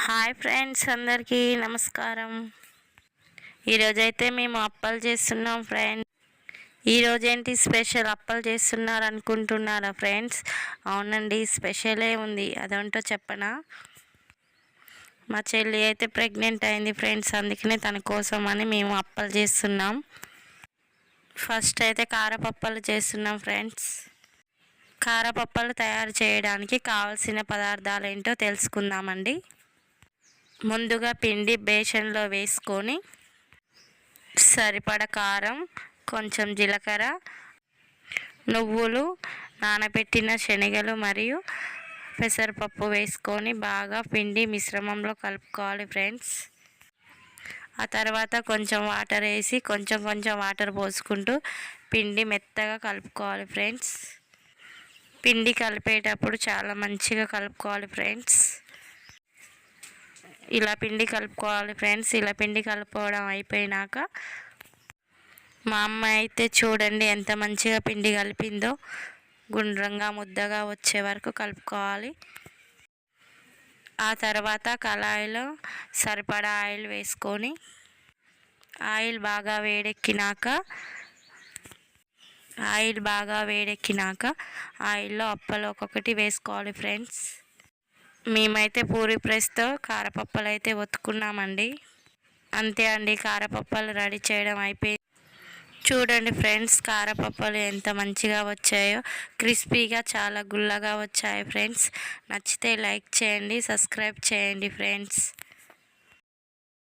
Hi friends, అందరికీ నమస్కారం. ఈరోజైతే మేము అప్పాలు చేస్తున్నాం ఫ్రెండ్స్. ఈరోజేంటి స్పెషల్ అప్పాలు చేస్తున్నారు అనుకుంటున్నారా ఫ్రెండ్స్? అవునండి, స్పెషలే ఉంది. అదేంటో చెప్పనా? మా చెల్లి అయితే ప్రెగ్నెంట్ అయింది ఫ్రెండ్స్, అందుకనే తన కోసం అని మేము అప్పాలు చేస్తున్నాం. ఫస్ట్ అయితే కారపప్పాలు చేస్తున్నాం ఫ్రెండ్స్. కారపప్పాలు తయారు చేయడానికి కావలసిన పదార్థాలు ఏంటో తెలుసుకుందామండి. ముందుగా పిండి బేసన్లో వేసుకొని సరిపడ కారం, కొంచెం జీలకర్ర, నువ్వులు, నానబెట్టిన శనగలు మరియు పెసరపప్పు వేసుకొని బాగా పిండి మిశ్రమంలో కలుపుకోవాలి ఫ్రెండ్స్. ఆ తర్వాత కొంచెం వాటర్ వేసి కొంచెం వాటర్ పోసుకుంటూ పిండి మెత్తగా కలుపుకోవాలి ఫ్రెండ్స్. పిండి కలిపేటప్పుడు చాలా మంచిగా కలుపుకోవాలి ఫ్రెండ్స్. ఇలా పిండి కలుపుకోవాలి ఫ్రెండ్స్. ఇలా పిండి కలుపుకోవడం అయిపోయినాక మా అమ్మ అయితే చూడండి ఎంత మంచిగా పిండి కలిపిందో. గుండ్రంగా ముద్దగా వచ్చే వరకు కలుపుకోవాలి. ఆ తర్వాత కళాయిలో సరిపడా ఆయిల్ వేసుకొని ఆయిల్ బాగా వేడెక్కినాక ఆయిల్లో అప్పాలు ఒక్కొక్కటి వేసుకోవాలి ఫ్రెండ్స్. మేమైతే పూరి ప్రెస్తో కారపప్పాలు అయితే ఒత్తుకున్నామండి. అంతే అండి, కారపప్పాలు రెడీ చేయడం అయిపోయింది. చూడండి ఫ్రెండ్స్, కారపప్పాలు ఎంత మంచిగా వచ్చాయో. క్రిస్పీగా చాలా గుల్లగా వచ్చాయి ఫ్రెండ్స్. నచ్చితే లైక్ చేయండి, సబ్స్క్రైబ్ చేయండి ఫ్రెండ్స్.